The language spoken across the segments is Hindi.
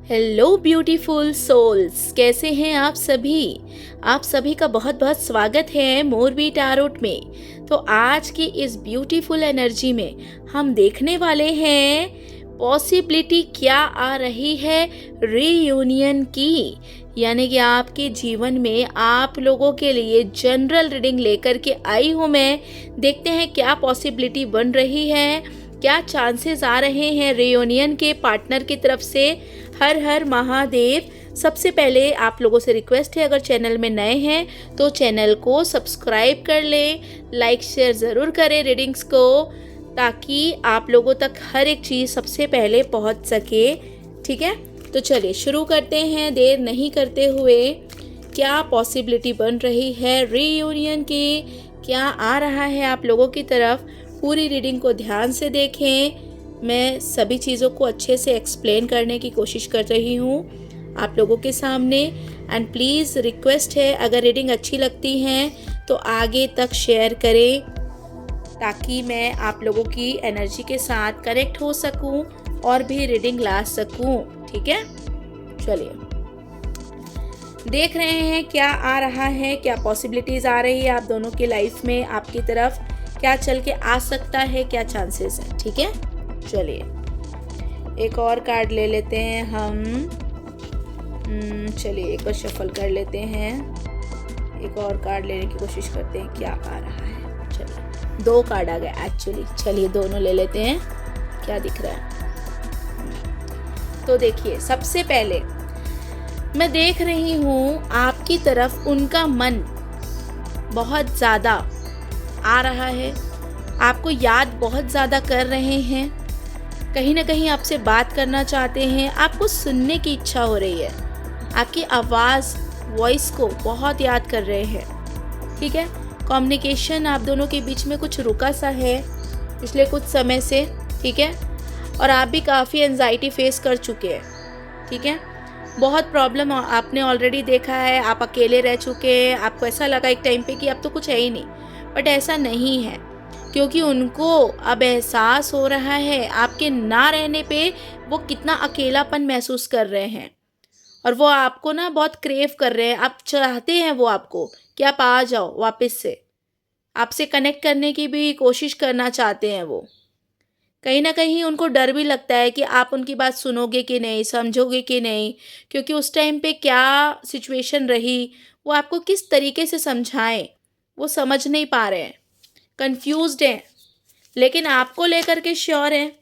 हेलो ब्यूटीफुल सोल्स, कैसे हैं आप सभी। आप सभी का बहुत बहुत स्वागत है मोरबी टैरोट में। तो आज की इस ब्यूटीफुल एनर्जी में हम देखने वाले हैं पॉसिबिलिटी क्या आ रही है रीयूनियन की, यानी कि आपके जीवन में आप लोगों के लिए जनरल रीडिंग लेकर के आई हूँ मैं। देखते हैं क्या पॉसिबिलिटी बन रही है, क्या चांसेस आ रहे हैं रियूनियन के पार्टनर की तरफ से। हर हर महादेव। सबसे पहले आप लोगों से रिक्वेस्ट है, अगर चैनल में नए हैं तो चैनल को सब्सक्राइब कर लें, लाइक शेयर ज़रूर करें रीडिंग्स को, ताकि आप लोगों तक हर एक चीज़ सबसे पहले पहुंच सके। ठीक है, तो चलिए शुरू करते हैं देर नहीं करते हुए। क्या पॉसिबिलिटी बन रही है रीयूनियन की, क्या आ रहा है आप लोगों की तरफ। पूरी रीडिंग को ध्यान से देखें। मैं सभी चीज़ों को अच्छे से एक्सप्लेन करने की कोशिश कर रही हूँ आप लोगों के सामने। एंड प्लीज़ रिक्वेस्ट है, अगर रीडिंग अच्छी लगती है तो आगे तक शेयर करें, ताकि मैं आप लोगों की एनर्जी के साथ कनेक्ट हो सकूं और भी रीडिंग ला सकूं। ठीक है, चलिए देख रहे हैं क्या आ रहा है, क्या पॉसिबिलिटीज़ आ रही है आप दोनों की लाइफ में, आपकी तरफ क्या चल के आ सकता है, क्या चांसेस हैं। ठीक है, चलिए एक और कार्ड ले लेते हैं हम। चलिए एक बार शफल कर लेते हैं, एक और कार्ड लेने की कोशिश करते हैं क्या आ रहा है। चलिए दो कार्ड आ गए एक्चुअली, चलिए दोनों ले लेते हैं क्या दिख रहा है। तो देखिए, सबसे पहले मैं देख रही हूँ आपकी तरफ उनका मन बहुत ज़्यादा आ रहा है, आपको याद बहुत ज़्यादा कर रहे हैं, कहीं ना कहीं आपसे बात करना चाहते हैं, आपको सुनने की इच्छा हो रही है, आपकी आवाज़ वॉइस को बहुत याद कर रहे हैं। ठीक है, कम्युनिकेशन आप दोनों के बीच में कुछ रुका सा है पिछले कुछ समय से। ठीक है, और आप भी काफ़ी एंजाइटी फेस कर चुके हैं। ठीक है, बहुत प्रॉब्लम आपने ऑलरेडी देखा है, आप अकेले रह चुके हैं, आपको ऐसा लगा एक टाइम पे कि अब तो कुछ है ही नहीं, बट ऐसा नहीं है, क्योंकि उनको अब एहसास हो रहा है आपके ना रहने पे वो कितना अकेलापन महसूस कर रहे हैं, और वो आपको ना बहुत क्रेव कर रहे हैं, आप चाहते हैं वो आपको कि आप आ जाओ वापस से, आपसे कनेक्ट करने की भी कोशिश करना चाहते हैं वो। कहीं ना कहीं उनको डर भी लगता है कि आप उनकी बात सुनोगे कि नहीं, समझोगे कि नहीं, क्योंकि उस टाइम पे क्या सिचुएशन रही, वो आपको किस तरीके से समझाएं, वो समझ नहीं पा रहे हैं, कंफ्यूज्ड हैं, लेकिन आपको लेकर के श्योर हैं।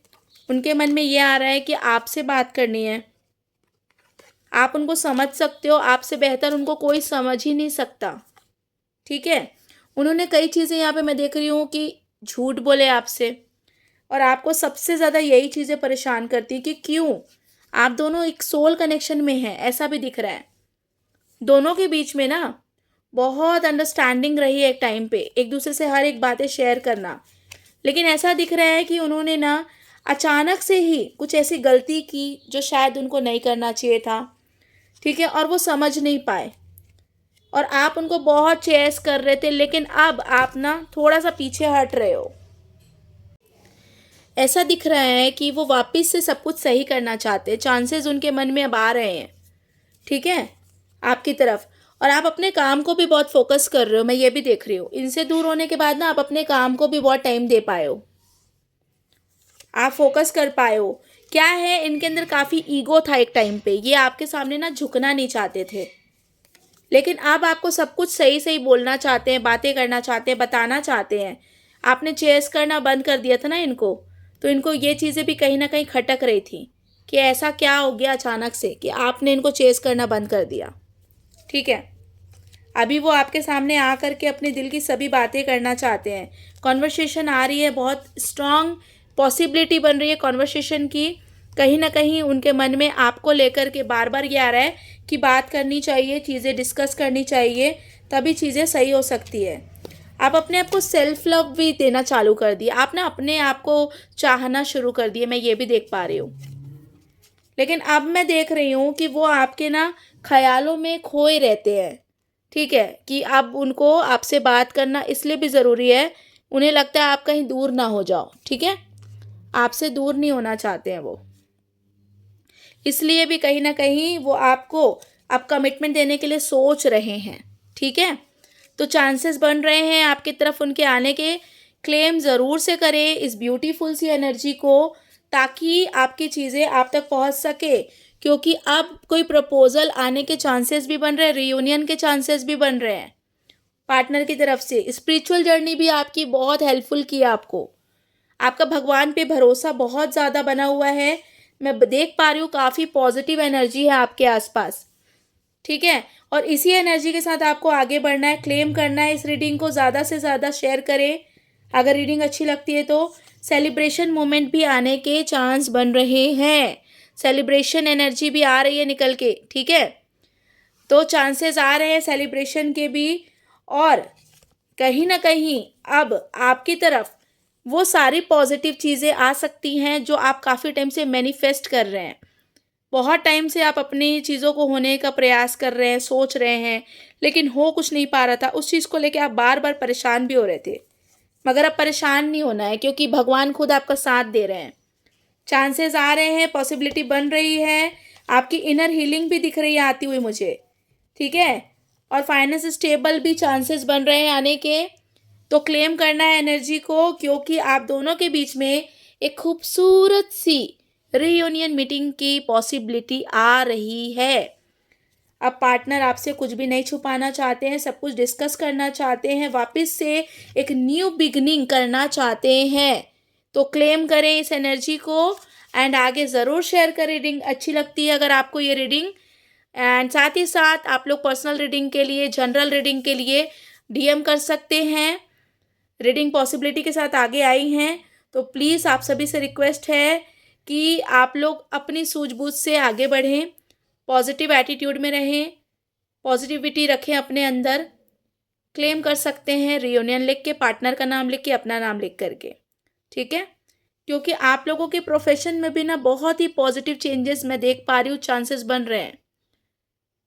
उनके मन में ये आ रहा है कि आपसे बात करनी है, आप उनको समझ सकते हो, आपसे बेहतर उनको कोई समझ ही नहीं सकता। ठीक है, उन्होंने कई चीज़ें यहाँ पे मैं देख रही हूँ कि झूठ बोले आपसे, और आपको सबसे ज़्यादा यही चीज़ें परेशान करती कि क्यों आप दोनों एक सोल कनेक्शन में हैं, ऐसा भी दिख रहा है। दोनों के बीच में ना बहुत अंडरस्टैंडिंग रही है एक टाइम पे, एक दूसरे से हर एक बातें शेयर करना, लेकिन ऐसा दिख रहा है कि उन्होंने ना अचानक से ही कुछ ऐसी गलती की जो शायद उनको नहीं करना चाहिए था। ठीक है, और वो समझ नहीं पाए, और आप उनको बहुत चेस कर रहे थे, लेकिन अब आप ना थोड़ा सा पीछे हट रहे हो। ऐसा दिख रहा है कि वो वापस से सब कुछ सही करना चाहते हैं, चांसेस उनके मन में अब आ रहे हैं। ठीक है, आपकी तरफ, और आप अपने काम को भी बहुत फोकस कर रहे हो, मैं ये भी देख रही हूँ। इनसे दूर होने के बाद ना आप अपने काम को भी बहुत टाइम दे पाए हो, आप फोकस कर पाए हो। क्या है, इनके अंदर काफ़ी ईगो था एक टाइम पे, ये आपके सामने ना झुकना नहीं चाहते थे, लेकिन अब आपको सब कुछ सही सही बोलना चाहते हैं, बातें करना चाहते हैं, बताना चाहते हैं। आपने चेस करना बंद कर दिया था ना इनको, तो इनको ये चीज़ें भी कहीं ना कहीं खटक रही थी कि ऐसा क्या हो गया अचानक से कि आपने इनको चेस करना बंद कर दिया। ठीक है, अभी वो आपके सामने आ करके अपने दिल की सभी बातें करना चाहते हैं। कॉन्वर्सेशन आ रही है, बहुत स्ट्रॉन्ग पॉसिबिलिटी बन रही है कॉन्वर्सेशन की। कहीं ना कहीं उनके मन में आपको लेकर के बार बार ये आ रहा है कि बात करनी चाहिए, चीज़ें डिस्कस करनी चाहिए, तभी चीज़ें सही हो सकती है। आप अपने आप को सेल्फ लव भी देना चालू कर दिए, आप ना अपने आप को चाहना शुरू कर दिए, मैं ये भी देख पा रही हूँ। लेकिन अब मैं देख रही हूँ कि वो आपके ना ख्यालों में खोए रहते हैं। ठीक है, कि अब उनको आपसे बात करना इसलिए भी ज़रूरी है, उन्हें लगता है आप कहीं दूर ना हो जाओ। ठीक है, आपसे दूर नहीं होना चाहते हैं वो, इसलिए भी कहीं ना कहीं वो आपको आप कमिटमेंट देने के लिए सोच रहे हैं। ठीक है, तो चांसेस बन रहे हैं आपकी तरफ उनके आने के। क्लेम ज़रूर से करें इस ब्यूटीफुल सी एनर्जी को, ताकि आपकी चीज़ें आप तक पहुंच सके, क्योंकि अब कोई प्रपोजल आने के चांसेस भी बन रहे हैं, रियूनियन के चांसेस भी बन रहे हैं पार्टनर की तरफ से। स्पिरिचुअल जर्नी भी आपकी बहुत हेल्पफुल की है आपको। आपका भगवान पे भरोसा बहुत ज़्यादा बना हुआ है, मैं देख पा रही हूँ, काफ़ी पॉजिटिव एनर्जी है आपके आसपास। ठीक है, और इसी एनर्जी के साथ आपको आगे बढ़ना है, क्लेम करना है। इस रीडिंग को ज़्यादा से ज़्यादा शेयर करें। अगर रीडिंग अच्छी लगती है तो सेलिब्रेशन मोमेंट भी आने के चांस बन रहे हैं, सेलिब्रेशन एनर्जी भी आ रही है निकल के। ठीक है, तो चांसेस आ रहे हैं सेलिब्रेशन के भी, और कहीं ना कहीं अब आपकी तरफ वो सारी पॉजिटिव चीज़ें आ सकती हैं जो आप काफ़ी टाइम से मैनिफेस्ट कर रहे हैं। बहुत टाइम से आप अपनी चीज़ों को होने का प्रयास कर रहे हैं, सोच रहे हैं, लेकिन हो कुछ नहीं पा रहा था। उस चीज़ को लेकर आप बार बार परेशान भी हो रहे थे, मगर अब परेशान नहीं होना है, क्योंकि भगवान खुद आपका साथ दे रहे हैं। चांसेस आ रहे हैं, पॉसिबिलिटी बन रही है, आपकी इनर हीलिंग भी दिख रही है आती हुई मुझे। ठीक है, और फाइनेंस स्टेबल भी चांसेस बन रहे हैं आने के। तो क्लेम करना है एनर्जी को, क्योंकि आप दोनों के बीच में एक खूबसूरत सी रीयूनियन मीटिंग की पॉसिबिलिटी आ रही है। अब पार्टनर आपसे कुछ भी नहीं छुपाना चाहते हैं, सब कुछ डिस्कस करना चाहते हैं, वापस से एक न्यू बिगनिंग करना चाहते हैं। तो क्लेम करें इस एनर्जी को, एंड आगे ज़रूर शेयर करें। रीडिंग अच्छी लगती है अगर आपको ये रीडिंग, एंड साथ ही साथ आप लोग पर्सनल रीडिंग के लिए, जनरल रीडिंग के लिए डीएम कर सकते हैं। रीडिंग पॉसिबिलिटी के साथ आगे आई हैं, तो प्लीज़ आप सभी से रिक्वेस्ट है कि आप लोग अपनी सूझबूझ से आगे बढ़ें, पॉजिटिव एटीट्यूड में रहें, पॉजिटिविटी रखें अपने अंदर। क्लेम कर सकते हैं रियूनियन लिख के, पार्टनर का नाम लिख के, अपना नाम लिख करके। ठीक है, क्योंकि आप लोगों के प्रोफेशन में भी ना बहुत ही पॉजिटिव चेंजेस मैं देख पा रही हूँ, चांसेस बन रहे हैं।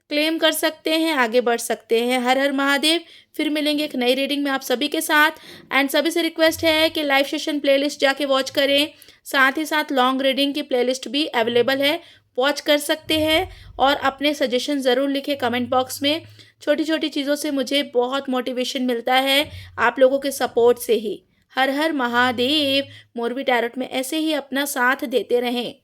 क्लेम कर सकते हैं, आगे बढ़ सकते हैं। हर हर महादेव। फिर मिलेंगे एक नई रीडिंग में आप सभी के साथ, एंड सभी से रिक्वेस्ट है कि लाइव सेशन प्लेलिस्ट जाके वॉच करें। साथ ही साथ लॉन्ग रीडिंग की प्लेलिस्ट भी अवेलेबल है, वॉच कर सकते हैं। और अपने सजेशन ज़रूर लिखें कमेंट बॉक्स में। छोटी छोटी चीज़ों से मुझे बहुत मोटिवेशन मिलता है, आप लोगों के सपोर्ट से ही। हर हर महादेव। मोरबी टैरोट में ऐसे ही अपना साथ देते रहें।